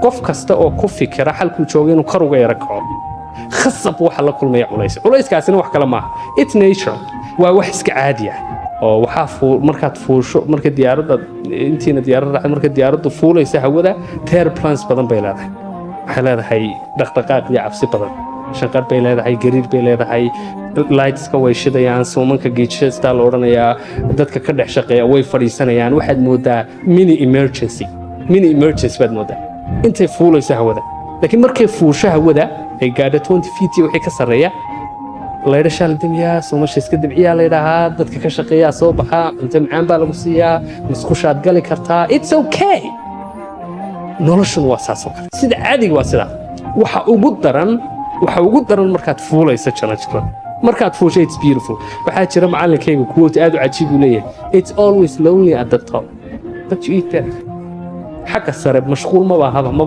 qof kasta oo ku fikira halkuu joogo inuu kor uga yara kaco khasab waxa la kulmaya culayskaasina wax kale maaha it's nature waa wax iska caadi ah oo waxa markaad fuusho marka diyaaradda intiina diyaaradda marka diyaaraddu fuulaysa hawada turbulence badan bay leedahay waxay leedahay dhaqdhaqaaq iyo cabsi badan shaqar bay leedahay gariir bay leedahay lightska way shidayaan suumanka geejista la oranayaa dadka ka dhex shaqeeya way fadhiisanayaan waxaad moodaa mini emergency baad moodaa intay fuulaysa hawada laakiin markay fuusho hawada ay gaadho 20 feet wixii ka sareeya layra shal dimiyaa suumasha iska dibciyaa leedahaa dadka ka shaqeeya soo baxa inta macaan baa lagu siiyaa musqushaad gali kartaa it's okay noloshu waa saasoo kale sida caadiga waa sida waxa ugu daran markaad fuulaysa challenge markaad fuushay it's beautiful waxa jira macallinkayga quote aad u cajiib u leeyahay it's always lonely at the top but you eat better xagga sare mashquul ma baahaba